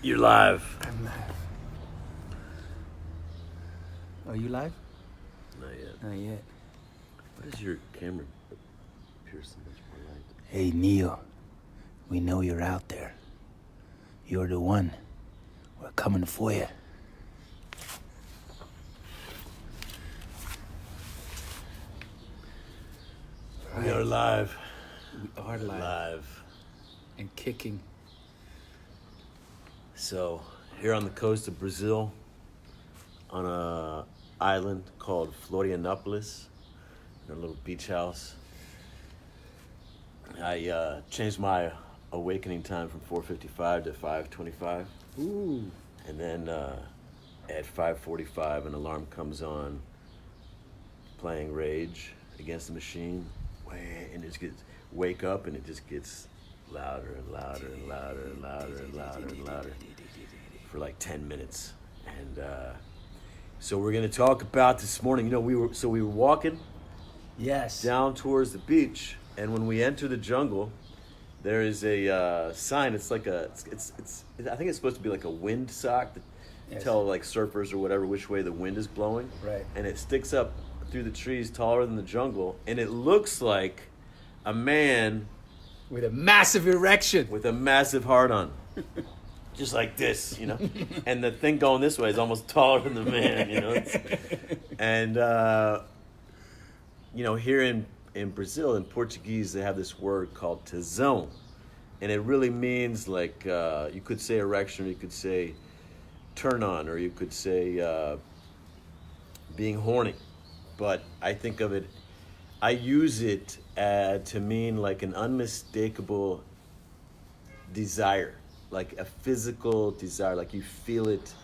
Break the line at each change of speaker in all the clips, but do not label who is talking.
You're live.
I'm live. Are you live?
Not yet.
Not yet.
Why does your camera appear so much more light?
Hey, Neil. We know you're out there. You're the one. We're coming for you.
We are live.
We are live. And kicking.
So, here on the coast of Brazil, on a island called Florianopolis, in a little beach house, I changed my awakening time from 4:55 to 5:25.
Ooh.
And then at 5:45, an alarm comes on, playing Rage Against the Machine, and it just gets wake up, and it just gets louder and louder and louder and louder and louder and louder for like 10 minutes. And so we're gonna talk about this morning. You know, we were walking
Yes.
down towards the beach, and when we enter the jungle, there is a sign. It's like I think it's supposed to be like a wind sock to
Yes.
tell like surfers or whatever which way the wind is blowing.
Right.
And it sticks up through the trees taller than the jungle, and it looks like a man
With a massive erection.
with a massive heart on. Just like this, you know? And the thing going this way is almost taller than the man, you know? And, you know, here in Brazil, in Portuguese, they have this word called Tesao. And it really means like, you could say erection, or you could say turn on, or you could say being horny. But I think of it, I use it to mean like an unmistakable desire, like a physical desire, like you feel it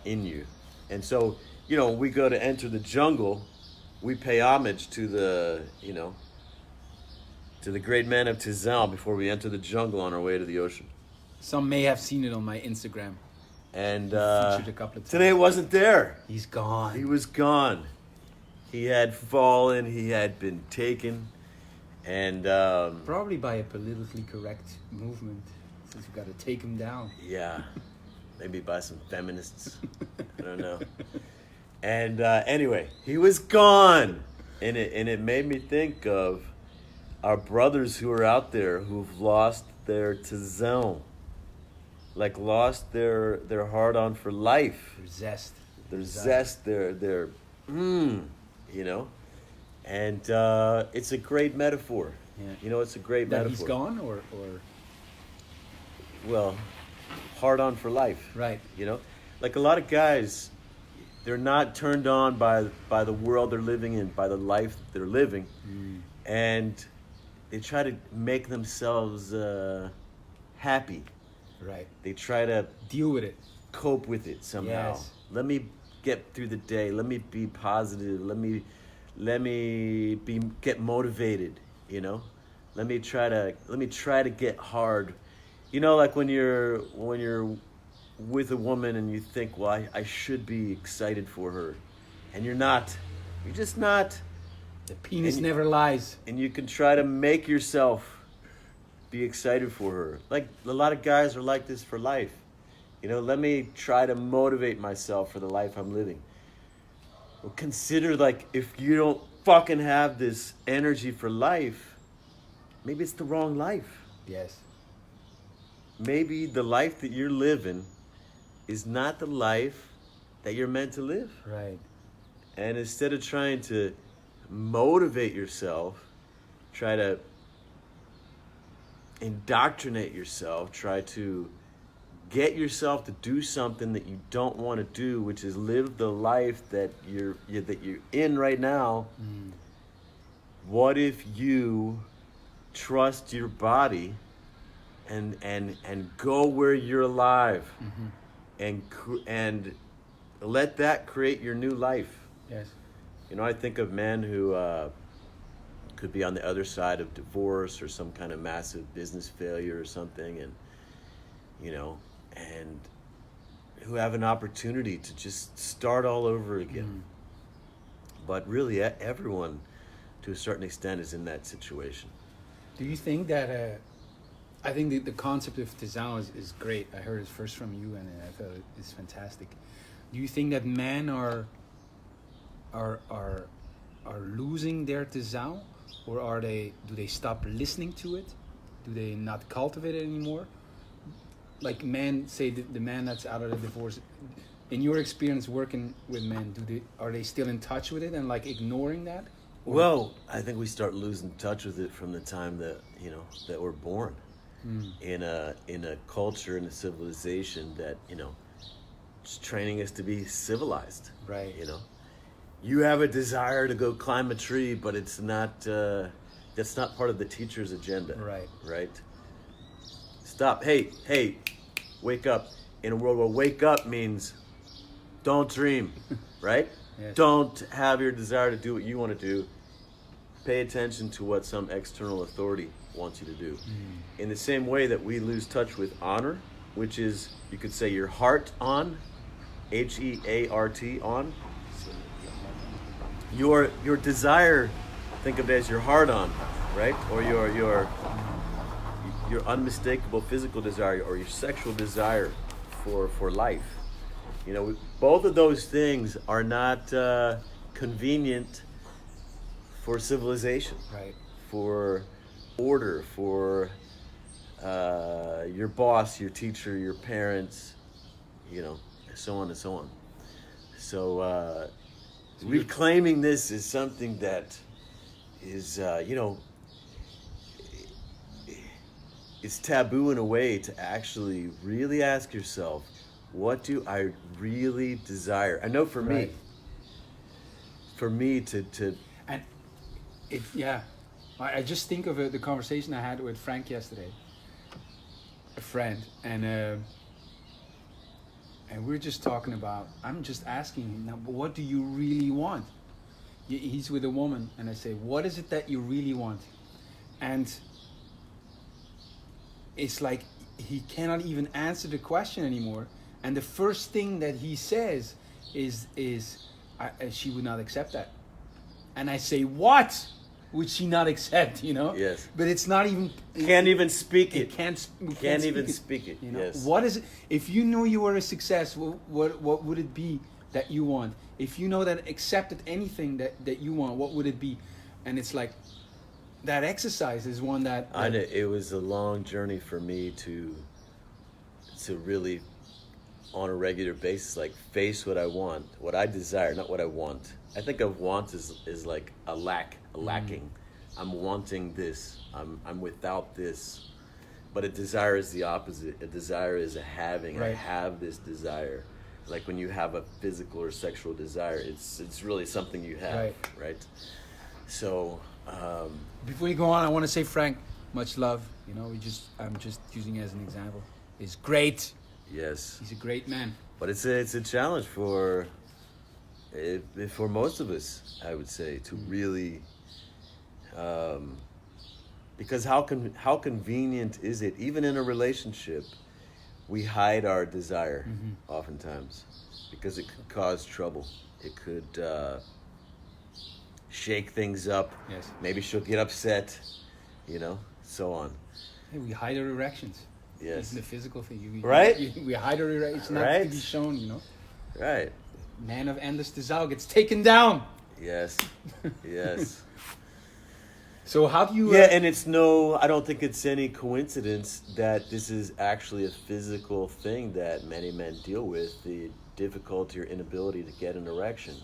in you. And so, you know, when we go to enter the jungle, we pay homage to the, you know, to the great man of Tesao before we enter the jungle on our way to the ocean.
Some may have seen it on my Instagram.
And
Featured a couple of times.
today it wasn't there.
He's gone.
He was gone. He had fallen. He had been taken. And
Probably by a politically correct movement. Since we got to take him down.
yeah, maybe by some feminists. I don't know. And anyway, he was gone. And it made me think of our brothers who are out there who've lost their tesão. Like lost their heart on for life.
Their zest.
Their zest, their you know. And it's a great metaphor.
Yeah.
You know, it's a great
That
metaphor.
he's gone or
Well, hard on for life.
right.
You know, like a lot of guys, they're not turned on by the world they're living in, by the life they're living, and they try to make themselves happy.
Right.
They try to
Deal with it.
cope with it somehow.
Yes.
Let me get through the day. Let me be positive. Let me get motivated. You know, let me try to get hard. You know, like when you're with a woman and you think, well, I should be excited for her, and you're not. You're just not.
The penis
And-
never lies.
And you can try to make yourself be excited for her. Like a lot of guys are like this for life. You know, let me try to motivate myself for the life I'm living. Well, consider like if you don't fucking have this energy for life, maybe it's the wrong life.
Yes.
Maybe the life that you're living is not the life that you're meant to live.
Right.
And instead of trying to motivate yourself, try to indoctrinate yourself, try to get yourself to do something that you don't want to do, which is live the life that you're in right now. What if you trust your body and go where you're alive, and let that create your new life?
Yes.
You know, I think of men who could be on the other side of divorce or some kind of massive business failure or something, and you know, and who have an opportunity to just start all over again. But really, everyone, to a certain extent, is in that situation.
Do you think that
I think the concept of Tesao is great. I heard it first from you, and I thought it's fantastic. Do you think that men are losing their Tesao, or do they stop listening to it? Do they not cultivate it anymore? Like men say, the man that's out of the divorce. In your experience working with men, are they still in touch with it and like ignoring that? Or?
Well, I think we start losing touch with it from the time that that we're born. In a culture, in a civilization that is training us to be civilized.
Right.
You have a desire to go climb a tree, but it's not. That's not part of the teacher's agenda.
Right.
Right. Stop. Hey, wake up. In a world where wake up means don't dream, right?
Yes.
Don't have your desire to do what you want to do. Pay attention to what some external authority wants you to do. In the same way that we lose touch with honor, which is, you could say, your heart on, Heart on. Your desire, think of it as your heart on, right? Or your unmistakable physical desire, or your sexual desire for life. Both of those things are not convenient for civilization,
Right.
for order, for your boss, your teacher, your parents, so on and so on. So reclaiming this is something that is, it's taboo in a way to actually really ask yourself, what do I really desire? I know for
Right.
me to
And I just think of the conversation I had with Frank yesterday, a friend, and we're just talking about. I'm just asking him now, what do you really want? He's with a woman, and I say, what is it that you really want? And it's like he cannot even answer the question anymore. And the first thing that he says is she would not accept that. And I say, what would she not accept?
Yes.
But it's not even.
can't even speak it.
We
Can't even speak it. Yes.
What is it? If you knew you were a success, what would it be that you want? If you know that accepted anything that you want, what would it be? And it's like that exercise is one that
I know it was a long journey for me to really, on a regular basis, like face what I want, what I desire, not what I want. I think of want is like a lacking. I'm wanting this. I'm without this. But a desire is the opposite. A desire is a having.
Right.
I have this desire. Like when you have a physical or sexual desire, it's really something you have, right? So
Before you go on, I want to say, Frank, much love. I'm just using it as an example. He's great.
yes.
He's a great man.
But it's a challenge for most of us, I would say, to really, because how convenient is it? Even in a relationship, we hide our desire oftentimes because it could cause trouble. It could shake things up.
Yes.
Maybe she'll get upset, so on.
Hey, we hide our erections.
Yes.
Even the physical thing.
Right?
We hide our erections. It's not
Right.
to be shown,
Right.
Man of endless Tesao gets taken down.
Yes. Yes.
So how do you...
Yeah, and I don't think it's any coincidence that this is actually a physical thing that many men deal with, the difficulty or inability to get an erection.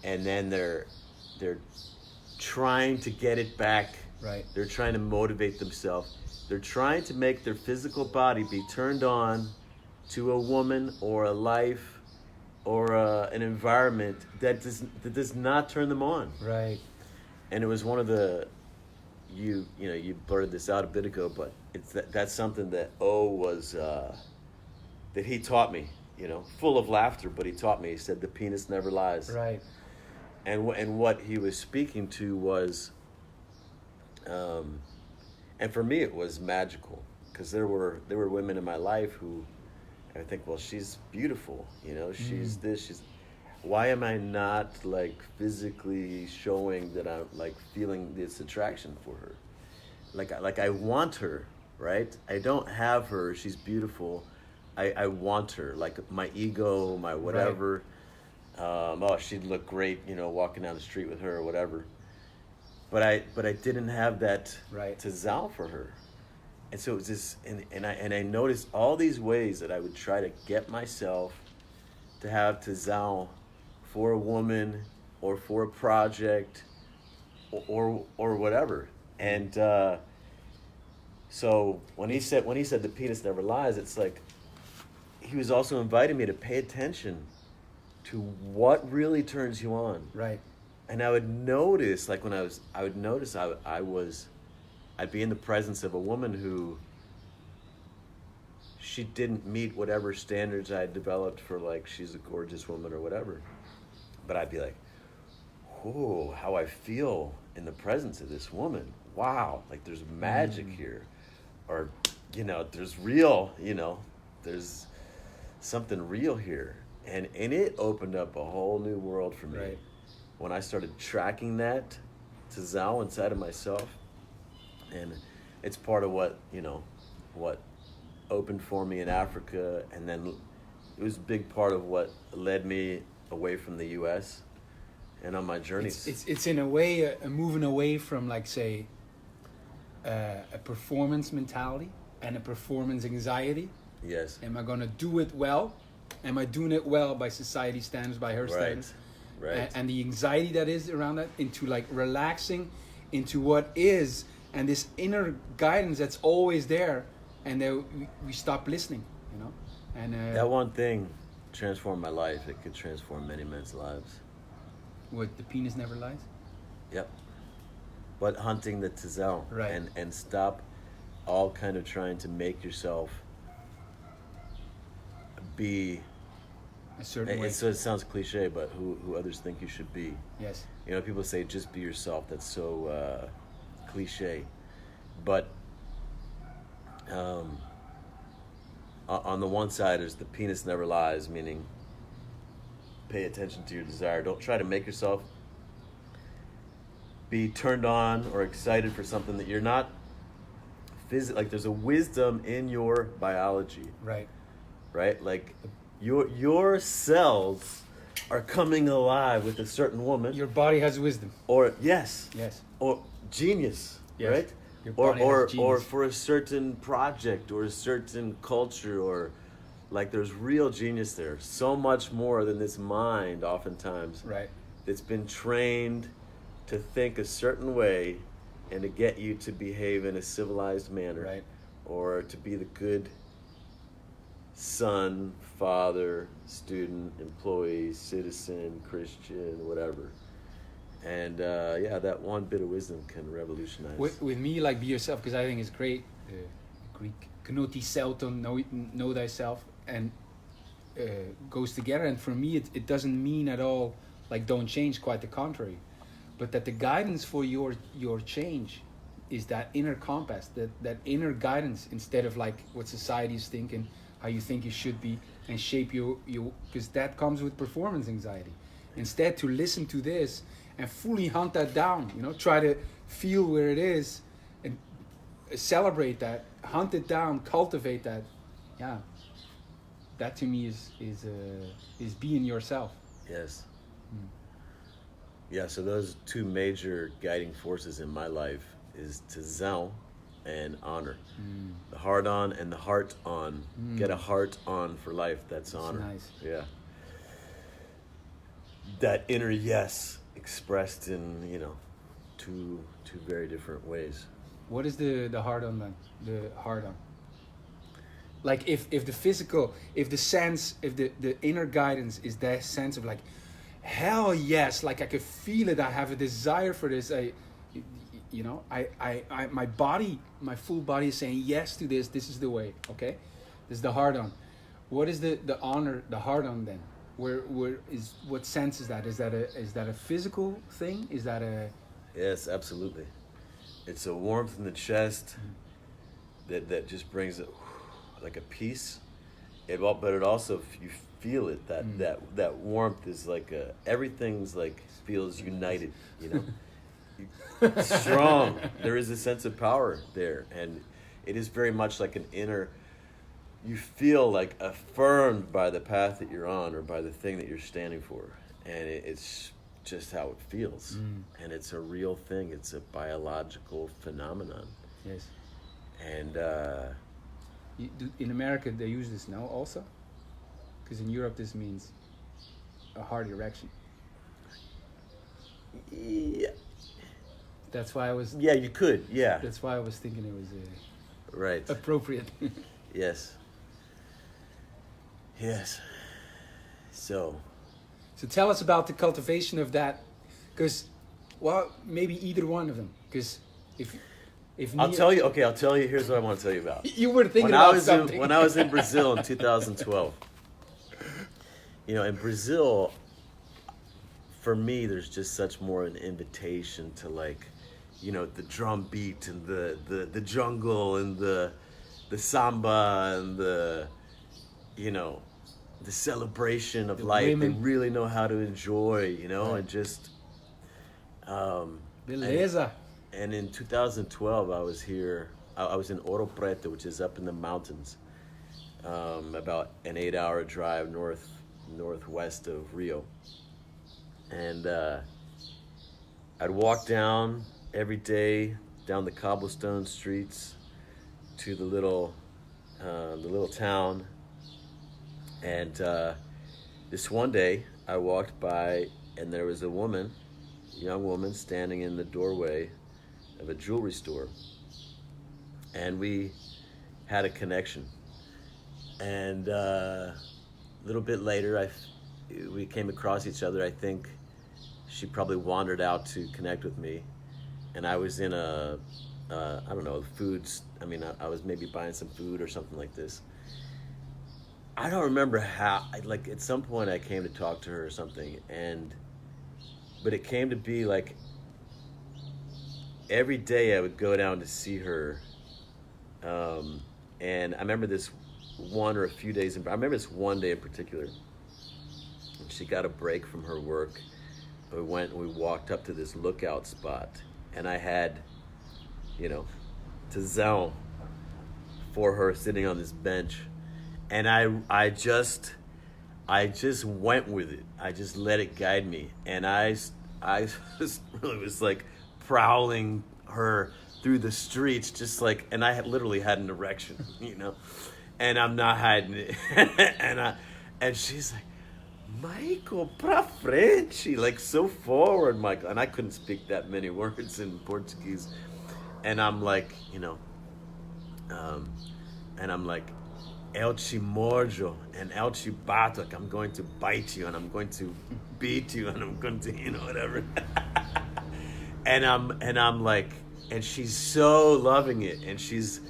And then they're trying to get it back.
Right.
They're trying to motivate themselves. They're trying to make their physical body be turned on to a woman or a life or an environment that does not turn them on.
Right.
And it was one of the, you blurted this out a bit ago, but that's something that was, that he taught me, full of laughter, but he taught me. He said, the penis never lies.
Right.
And what he was speaking to was, and for me it was magical, because there were women in my life who I think, well, she's beautiful, she's this, she's. Why am I not like physically showing that I'm like feeling this attraction for her? Like I want her, right? I don't have her. She's beautiful. I want her. Like my ego, my whatever. Oh, she'd look great, walking down the street with her or whatever. But I didn't have that
Right.
Tesao for her. And so it was this, and I noticed all these ways that I would try to get myself to have Tesao for a woman or for a project or whatever. And so when he said the penis never lies, it's like he was also inviting me to pay attention to what really turns you on.
Right.
And I would notice, like when I'd be in the presence of a woman who she didn't meet whatever standards I had developed for, like, she's a gorgeous woman or whatever. But I'd be like, oh, how I feel in the presence of this woman. Wow, like there's magic here. Or, there's real, there's something real here. And it opened up a whole new world for me.
Right.
When I started tracking that to Zao inside of myself. And it's part of what opened for me in Africa, and then it was a big part of what led me away from the U.S. and on my journeys.
It's in a way a moving away from, like, say, a performance mentality and a performance anxiety.
Yes.
Am I going to do it well? Am I doing it well by society standards, by her standards?
Right.
And the anxiety that is around that, into, like, relaxing into what is, and this inner guidance that's always there, and then we stop listening, And
that one thing transformed my life. It could transform many men's lives.
What, the penis never lies?
Yep. But hunting the Tesao.
Right.
And stop all kind of trying to make yourself be
A certain way.
So it sounds cliche, but who others think you should be.
Yes.
People say just be yourself. That's so cliche. But on the one side is the penis never lies, meaning pay attention to your desire. Don't try to make yourself be turned on or excited for something that you're not like there's a wisdom in your biology.
Right.
Right? Like your cells are coming alive with a certain woman.
Your body has wisdom.
Or yes.
Yes.
Or genius.
Yes.
Right?
Your
Or
body has genius.
or for a certain project or a certain culture, or like there's real genius there. So much more than this mind oftentimes.
Right.
That's been trained to think a certain way and to get you to behave in a civilized manner.
Right.
Or to be the good son, father, student, employee, citizen, Christian, whatever. And that one bit of wisdom can revolutionize.
With me, like, be yourself, because I think it's great. Greek gnotisauton, know thyself, and goes together. And for me, it doesn't mean at all like don't change. Quite the contrary, but that the guidance for your change is that inner compass, that inner guidance, instead of like what society is thinking, how you think you should be, and shape you because that comes with performance anxiety. Instead, to listen to this and fully hunt that down, try to feel where it is and celebrate that, hunt it down, cultivate that. Yeah, that to me is being yourself.
Yes. Yeah, so those two major guiding forces in my life is Tesao and honor. The heart on and the heart on. Get a heart on for life. That's honor.
Nice.
Yeah. That inner yes expressed in, two very different ways.
What is the heart on then? The heart on. Like if the physical, if the inner guidance is that sense of like, hell yes, like I could feel it, I have a desire for this, my body, my full body is saying yes to this is the way, okay? This is the heart on. What is the honor, the heart on then? What sense is that? Is that a physical thing? Is that a...
Yes, absolutely. It's a warmth in the chest that just brings it like a peace. But it also, you feel it, that warmth is like everything's like feels united, Strong. There is a sense of power there, and it is very much like an inner. You feel like affirmed by the path that you're on or by the thing that you're standing for, and it's just how it feels, and it's a real thing. It's a biological phenomenon.
Yes.
And
in America, they use this now also, because in Europe this means a hard erection.
yeah,
That's why I was.
yeah, you could, yeah,
That's why I was thinking it was
right,
appropriate.
yes, yes. So
Tell us about the cultivation of that, because, well, maybe either one of them, because if
I'll tell you. Okay, I'll tell you. Here's what I want to tell you about.
you were thinking about something.
When I was in Brazil in 2012, in Brazil, for me, there's just such more an invitation to like, the drum beat and the jungle and the samba and the celebration of
The
life.
women.
They really know how to enjoy,
Right.
and just.
Beleza.
And in 2012, I was here. I was in Ouro Preto, which is up in the mountains, about an 8-hour drive northwest of Rio. And I'd walk down every day down the cobblestone streets to the little town. And this one day, I walked by, and there was a young woman, standing in the doorway of a jewelry store, and we had a connection. And a little bit later, we came across each other. I think she probably wandered out to connect with me, and I was in I don't know, foods. I mean, I was maybe buying some food or something like this. I don't remember how. Like at some point, I came to talk to her or something, but it came to be like. Every day I would go down to see her, and I remember this one or a few days. I remember this one day in particular. She got a break from her work. We walked up to this lookout spot, and I had, Tesao for her sitting on this bench, and I just went with it. I just let it guide me, and I just really was like. Prowling her through the streets, just like, and I literally had an erection, and I'm not hiding it. and she's like, Michael, pra frente, like so forward, Michael. And I couldn't speak that many words in Portuguese, and I'm like, and I'm like, El te mordo and el te bato, like I'm going to bite you and I'm going to beat you and I'm going to, whatever. And I'm like, and she's so loving it, and she's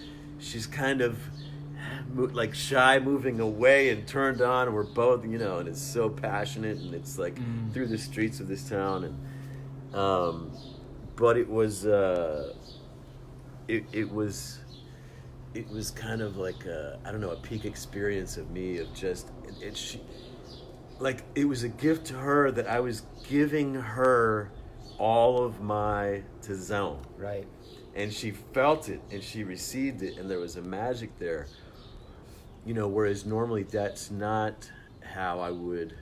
kind of like shy, moving away and turned on, and we're both, and it's so passionate, and it's like through the streets of this town, and but it was kind of like I don't know, a peak experience of me of just it was a gift to her that I was giving her. All of my Tesao.
Right.
And she felt it and she received it, and there was a magic there. Whereas normally that's not how I would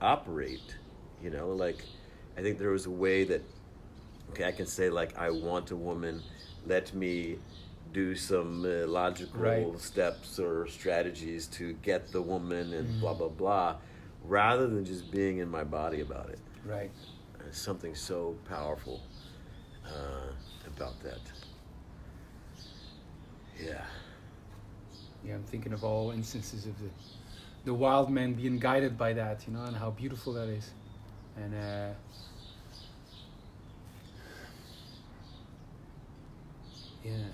operate. Like I think there was a way that I can say like I want a woman, let me do some logical steps or strategies to get the woman and blah blah blah, rather than just being in my body about it.
Right.
Something so powerful about that. Yeah.
Yeah, I'm thinking of all instances of the wild man being guided by that, and how beautiful that is. And yeah, I'm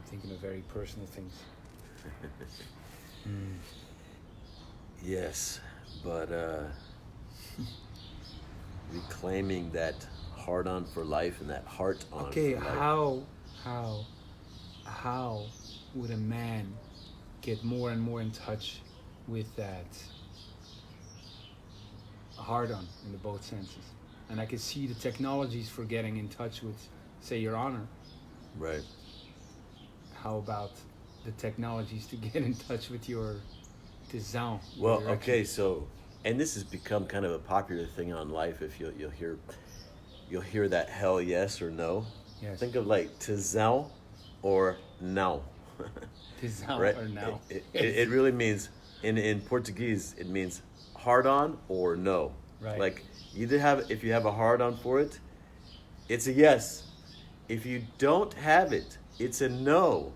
thinking of very personal things.
Yes, but reclaiming that heart on for life and that heart on
Okay,
for life.
how would a man get more and more in touch with that hard on in the both senses? And I can see the technologies for getting in touch with, say, your honor,
Right.
How about the technologies to get in touch with your Tesao?
Well, okay, so, and this has become kind of a popular thing on life. If you'll hear that hell yes or no.
Yes.
Think of like Tesao or não.
Tesao
Right?
or now?
It really means in Portuguese it means hard on or no.
Right.
Like if you have a hard on for it, it's a yes. If you don't have it, it's a no.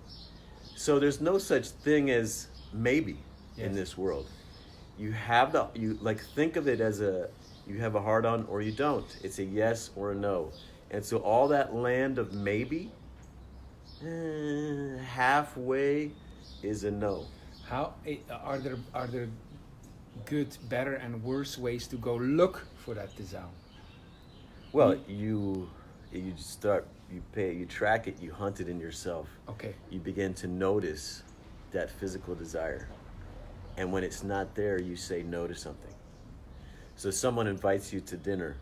So there's no such thing as maybe in
Yes.
this world. You have think of it as you have a hard on or you don't. It's a yes or a no. And so all that land of maybe, halfway is a no.
How are there good, better, and worse ways to go look for that Tesao?
Well, you track it, you hunt it in yourself.
Okay.
You begin to notice that physical desire. And when it's not there, you say no to something. So someone invites you to dinner.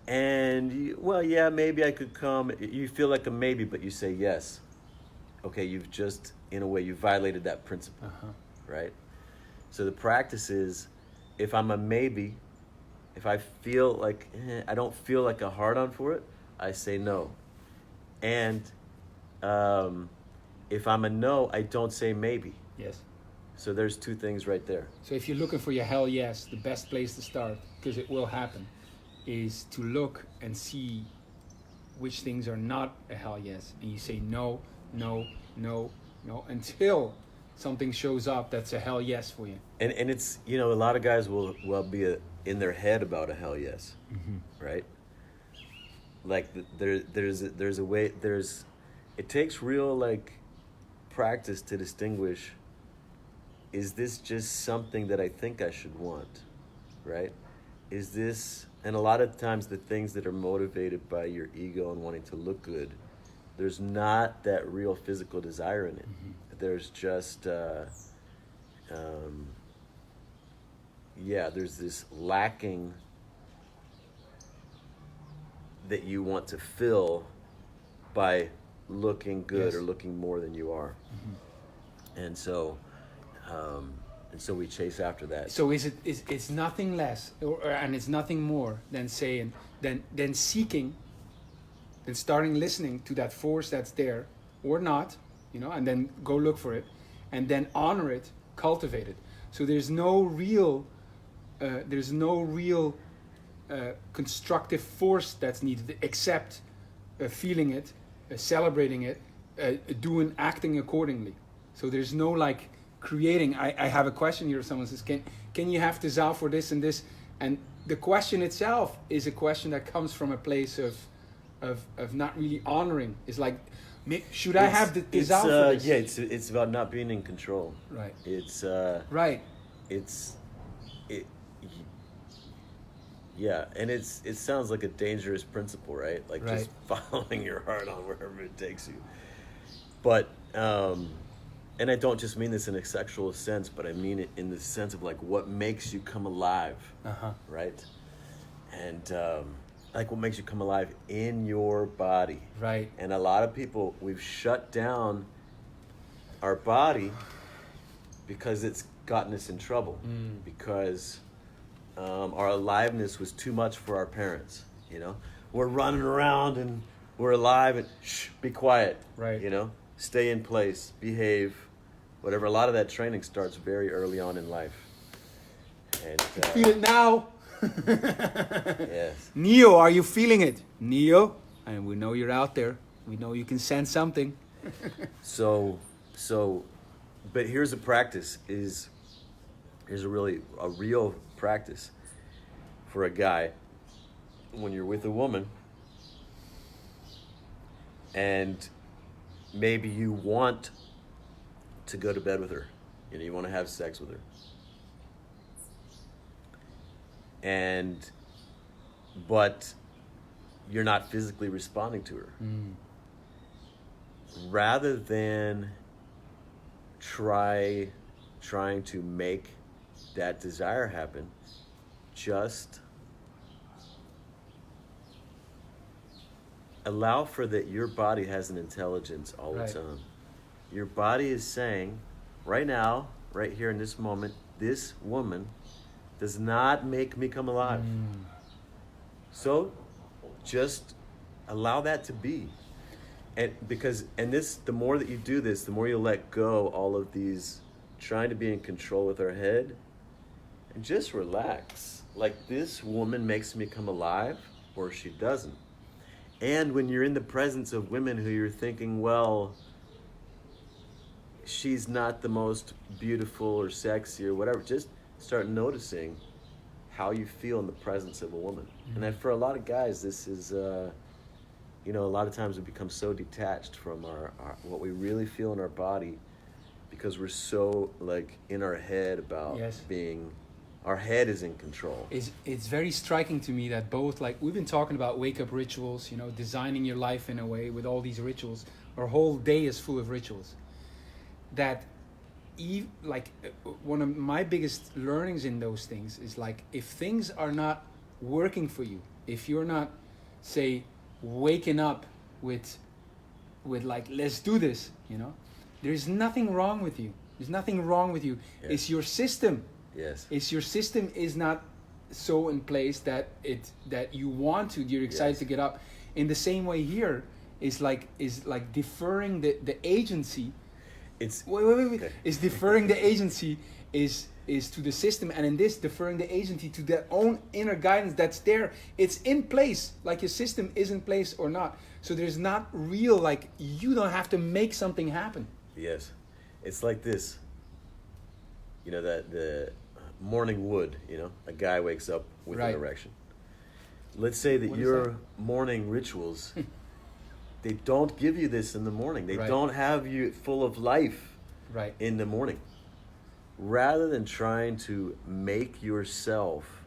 And maybe I could come. You feel like a maybe, but you say yes. Okay, you've just, in a way, you violated that principle, right? So the practice is, if I'm a maybe, if I feel like, I don't feel like a hard-on for it, I say no. And if I'm a no, I don't say maybe.
Yes.
So there's two things right there.
So if you're looking for your hell yes, the best place to start, because it will happen, is to look and see which things are not a hell yes. And you say no, no, no, no, until something shows up that's a hell yes for you.
And it's, a lot of guys will be in their head about a hell yes, right? Like there's a way, it takes real practice to distinguish, is this just something that I think I should want, right? Is this, and a lot of times the things that are motivated by your ego and wanting to look good, there's not that real physical desire in it. There's just, there's this lacking that you want to fill by looking good,
Yes.
or looking more than you are. And so we chase after that.
So it's nothing less, and it's nothing more than saying, than seeking, than starting listening to that force that's there, or not, and then go look for it, and then honor it, cultivate it. So there's no real constructive force that's needed, except feeling it, celebrating it, acting accordingly. So there's no creating. I have a question here. Someone says, can you have Tesao for this and this? And the question itself is a question that comes from a place of not really honoring. It's like, should I have the Tesao for this?
Yeah, it's about not being in control.
Right.
It's
right.
Yeah, and it sounds like a dangerous principle, right? Like
Right.
just following your heart on wherever it takes you. But and I don't just mean this in a sexual sense, but I mean it in the sense of what makes you come alive, right? And what makes you come alive in your body.
Right.
And a lot of people, we've shut down our body because it's gotten us in trouble, because our aliveness was too much for our parents. We're running around and we're alive, and be quiet.
Right.
Stay in place, behave, whatever. A lot of that training starts very early on in life. And
Feel it now.
yes.
Neo, are you feeling it? Neo, and we know you're out there. We know you can sense something.
So, but here's a practice. Here's a real practice for a guy. When you're with a woman, and maybe you want to go to bed with her, you want to have sex with her, but you're not physically responding to her. Rather than trying to make that desire happen, just allow for that your body has an intelligence all its
Right.
own. Your body is saying, right now, right here in this moment, this woman does not make me come alive. So just allow that to be. And the more that you do this, the more you'll let go all of these trying to be in control with our head, and just relax. Like, this woman makes me come alive, or she doesn't. And when you're in the presence of women who you're thinking, well, she's not the most beautiful or sexy or whatever, just start noticing how you feel in the presence of a woman. And then for a lot of guys, this is, a lot of times we become so detached from our what we really feel in our body, because we're so like in our head about
Yes.
our head is in control.
It's very striking to me that both, like, we've been talking about wake up rituals, designing your life in a way with all these rituals. Our whole day is full of rituals. That one of my biggest learnings in those things is, like, if things are not working for you, if you're not, say, waking up with like, let's do this, there's nothing wrong with you. There's nothing wrong with you.
Yes.
It's your system.
Yes.
It's your system is not so in place that you want to, you're excited
Yes.
to get up. In the same way here is like deferring the agency.
It's
Wait.
Okay.
Is deferring the agency is to the system, and in this deferring the agency to their own inner guidance that's there. It's in place, like your system is in place or not. So there's not real, like, you don't have to make something happen.
Yes. It's like this. That the morning wood, a guy wakes up with
Right.
an erection. Let's say that
What is
your
that?
morning rituals, they don't give you this in the morning. They
Right.
don't have you full of life
Right.
in the morning. Rather than trying to make yourself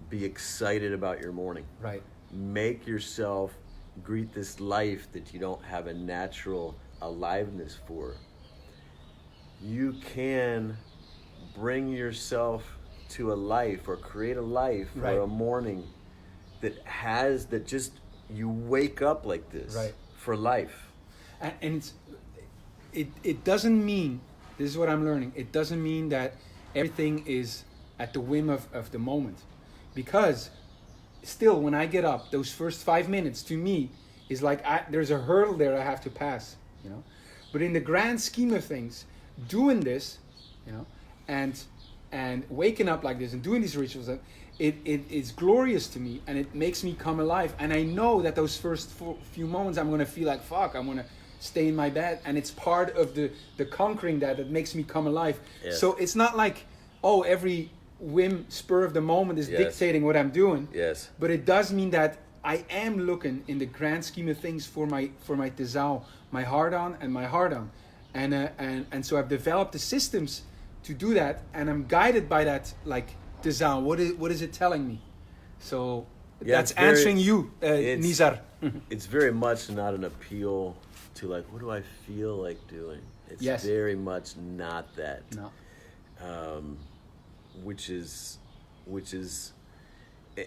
be excited about your morning,
Right.
make yourself greet this life that you don't have a natural aliveness for. You can bring yourself to a life, or create a life,
Right.
or a morning that just, you wake up like this.
Right.
For life.
And it doesn't mean, this is what I'm learning, it doesn't mean that everything is at the whim of the moment. Because still, when I get up, those first 5 minutes to me is like, there's a hurdle there I have to pass, But in the grand scheme of things, doing this, and waking up like this and doing these rituals, it's glorious to me, and it makes me come alive. And I know that those first few moments I'm going to feel like, fuck, I'm going to stay in my bed, and it's part of the conquering that makes me come alive.
Yes.
So it's not like, every whim, spur of the moment is
Yes.
dictating what I'm doing.
Yes.
But it does mean that I am looking in the grand scheme of things for my Tesao, my heart on and my heart on. And so I've developed the systems to do that, and I'm guided by that, like, Tesao. What is it telling me? So
Yeah,
that's
it's very-
answering you,
it's-
Nizar.
It's very much not an appeal to, like, what do I feel like doing? It's
Yes.
very much not that.
No.
Which is,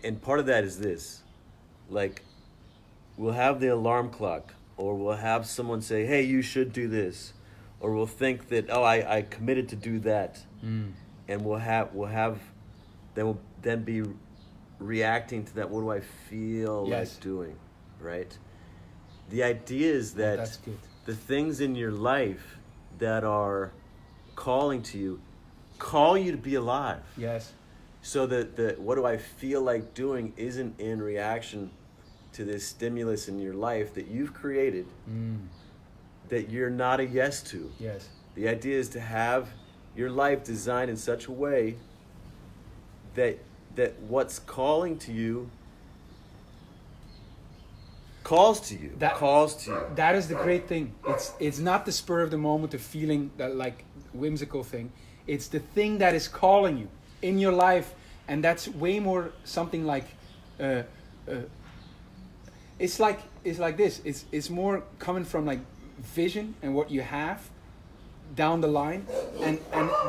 and part of that is this, like, we'll have the alarm clock, or we'll have someone say, hey, you should do this, or we'll think that, I committed to do that, and we'll then be reacting to that. What do I feel
Yes.
like doing, right? The idea is that
That's good.
the things in your life that are calling to you, call you to be alive.
Yes.
So that the what do I feel like doing isn't in reaction to this stimulus in your life that you've created, that you're not a yes to.
Yes.
The idea is to have your life designed in such a way that what's calling to you calls to you.
That is the great thing. It's not the spur of the moment, the feeling, that, like, whimsical thing. It's the thing that is calling you in your life, and that's way more something like, it's like this. It's more coming from, like, vision and what you have down the line, and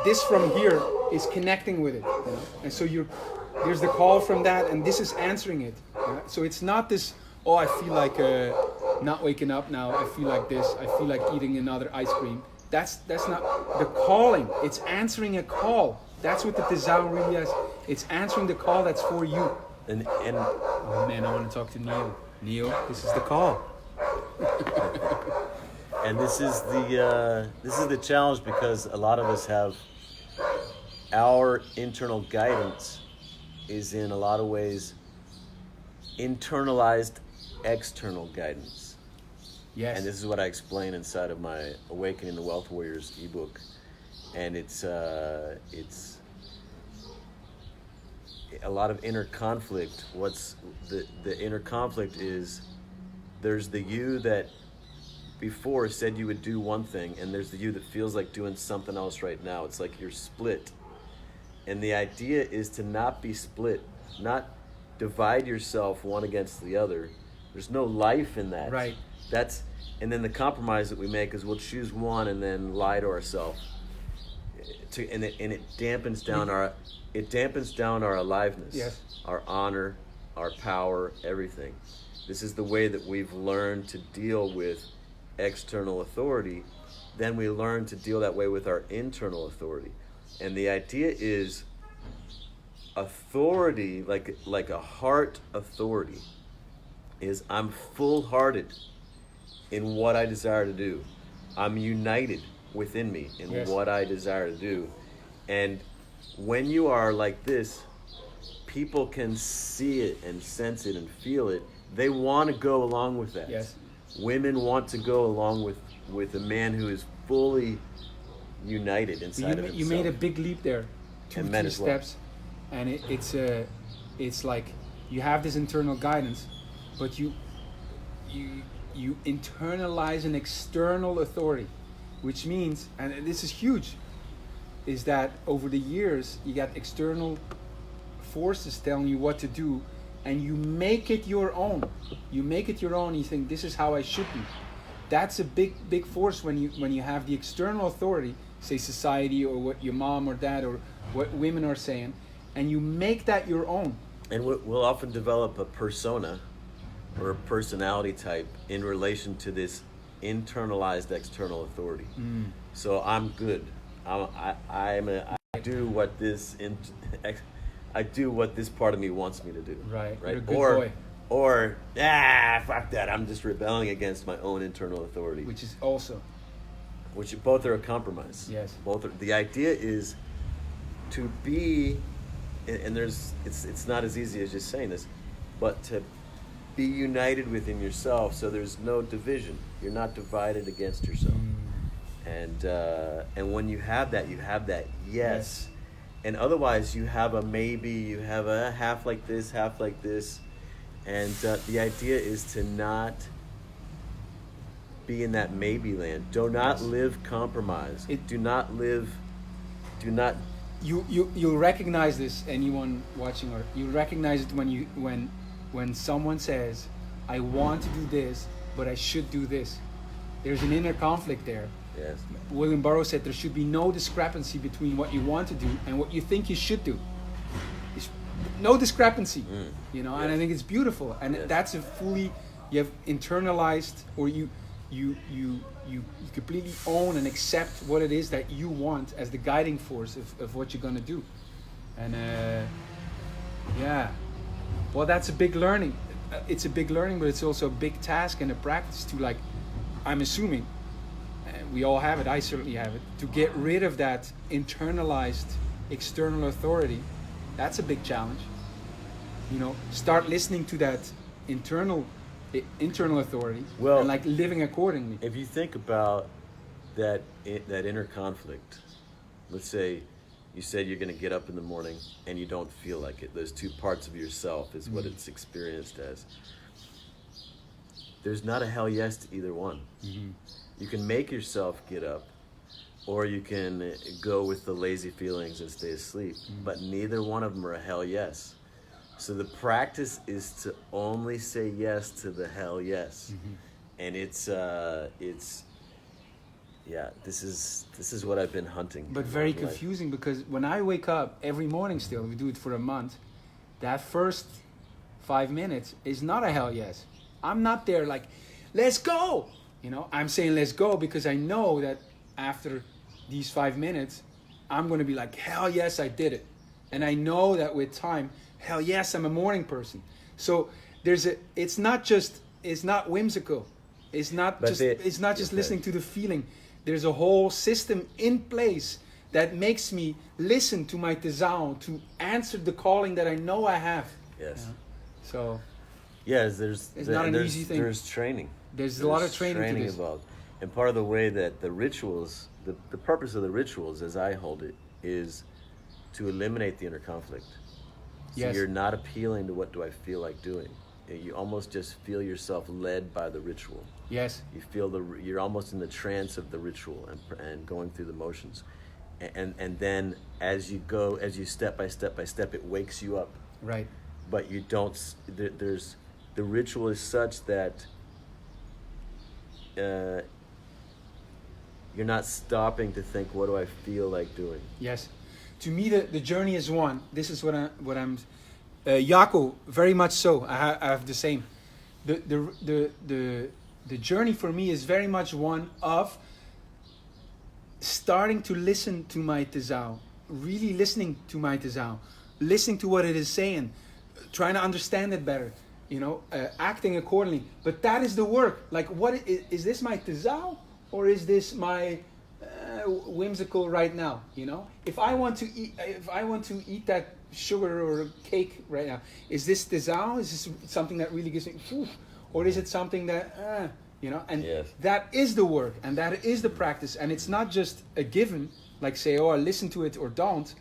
this from here is connecting with it, And so there's the call from that, and this is answering it. So it's not this oh, I feel like not waking up now. I feel like this. I feel like eating another ice cream. That's not the calling. It's answering a call. That's what the Tesao really is. It's answering the call that's for you.
And
Oh man, I want to talk to Neil. Neil, this is the call.
and this is the challenge, because a lot of us have our internal guidance is in a lot of ways internalized external guidance.
Yes.
And this is what I explain inside of my Awakening the Wealth Warriors ebook. And it's a lot of inner conflict. What's the inner conflict is, there's the you that before said you would do one thing, and there's the you that feels like doing something else right now. It's like you're split. And the idea is to not be split, not divide yourself one against the other. There's no life in that.
Right.
And then the compromise that we make is we'll choose one and then lie to ourselves. And it dampens down our aliveness,
Yes.
our honor, our power, everything. This is the way that we've learned to deal with external authority. Then we learn to deal that way with our internal authority. And the idea is authority, like a heart authority, is I'm full-hearted in what I desire to do. I'm united within me in
Yes.
what I desire to do. And when you are like this, people can see it and sense it and feel it. They want to go along with that.
Yes.
Women want to go along with a man who is fully united inside of himself.
You made a big leap there,
And
2
men
3
as well.
steps, and it's like you have this internal guidance, but you internalize an external authority, which means, and this is huge, is that over the years you got external forces telling you what to do, and you make it your own. You make it your own. You think this is how I should be. That's a big force when you have the external authority, say society or what your mom or dad or what women are saying, and you make that your own.
And we'll often develop a persona or a personality type in relation to this internalized external authority. So I'm good. I do what this part of me wants me to do.
Right.
Right.
You're a good boy.
Or fuck that. I'm just rebelling against my own internal authority.
Which is also,
Which both are a compromise.
Yes.
Both are. The idea is to be, and it's not as easy as just saying this, but to be united within yourself, so there's no division. You're not divided against yourself. And when you have that yes. And otherwise you have a maybe, you have a half like this, and the idea is to not be in that maybe land. Do not live compromised.
you'll recognize this, anyone watching, or you'll recognize it when someone says, I want to do this, but I should do this. There's an inner conflict there.
Yes.
William Burroughs said there should be no discrepancy between what you want to do and what you think you should do. It's no discrepancy, and I think it's beautiful. And that's you have internalized, or you completely own and accept what it is that you want as the guiding force of what you're going to do. And well, that's a big learning. It's a big learning, but it's also a big task and a practice to, I'm assuming, we all have it, I certainly have it, to get rid of that internalized external authority. That's a big challenge. Start listening to that internal authority,
Well,
and living accordingly.
If you think about that inner conflict, let's say you said you're going to get up in the morning and you don't feel like it. Those two parts of yourself is what it's experienced as. There's not a hell yes to either one. You can make yourself get up, or you can go with the lazy feelings and stay asleep, but neither one of them are a hell yes. So the practice is to only say yes to the hell yes. And this is what I've been hunting.
But very confusing, because when I wake up every morning, still, we do it for a month, that first 5 minutes is not a hell yes. I'm not there like, let's go. You know, I'm saying let's go because I know that after these 5 minutes, I'm going to be like, hell yes, I did it. And I know that with time, hell yes, I'm a morning person. So it's not whimsical. It's not just listening to the feeling. There's a whole system in place that makes me listen to my Tesao, to answer the calling that I know I have.
Yes.
You know? So.
Yes,
It's not an easy thing.
There's training.
There's a lot of training to this.
Involved. And part of the way that the rituals, the purpose of the rituals, as I hold it, is to eliminate the inner conflict. So
Yes.
you're not appealing to what do I feel like doing. You almost just feel yourself led by the ritual.
Yes.
You feel you're almost in the trance of the ritual and going through the motions. And then as you step by step, it wakes you up.
Right.
But you don't, the ritual is such that you're not stopping to think, what do I feel like doing?
Yes. To me, the journey is one. This is what I'm. Jaco, very much so. I have the same. The journey for me is very much one of starting to listen to my Tesao, really listening to my Tesao, listening to what it is saying, trying to understand it better, you know, acting accordingly. But that is the work. Like, what is this my Tesao or is this my whimsical right now? You know, if I want to eat that sugar or cake right now, is this Tesao? Is this something that really gives me, or is it something that you know? And
Yes.
that is the work, and that is the practice, and it's not just a given. Like say, oh, I listen to it or don't.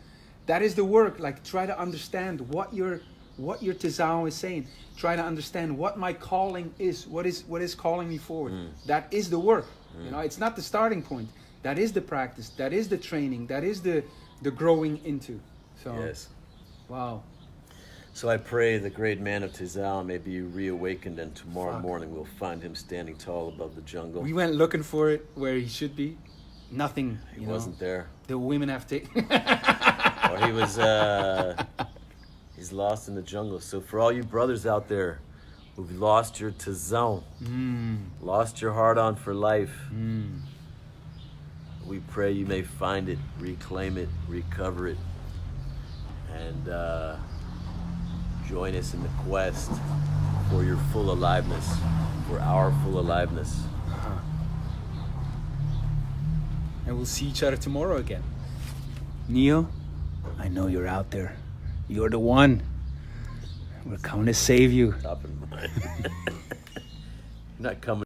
That is the work. Like try to understand what your Tesao is saying. Try to understand what my calling is. What is calling me forward. That is the work. You know, it's not the starting point. That is the practice. That is the training. That is the growing into. So,
Yes.
wow.
So I pray the great man of Tesao may be reawakened, and tomorrow morning we'll find him standing tall above the jungle.
We went looking for it where he should be. Nothing.
He wasn't there.
The women have taken.
Or he was, he's lost in the jungle. So for all you brothers out there who've lost your Tesao, lost your heart on for life, we pray you may find it, reclaim it, recover it, and join us in the quest for your full aliveness, for our full aliveness.
And we'll see each other tomorrow again.
Neo, I know you're out there. You're the one. We're coming to save you.
Top in mind. You're not coming.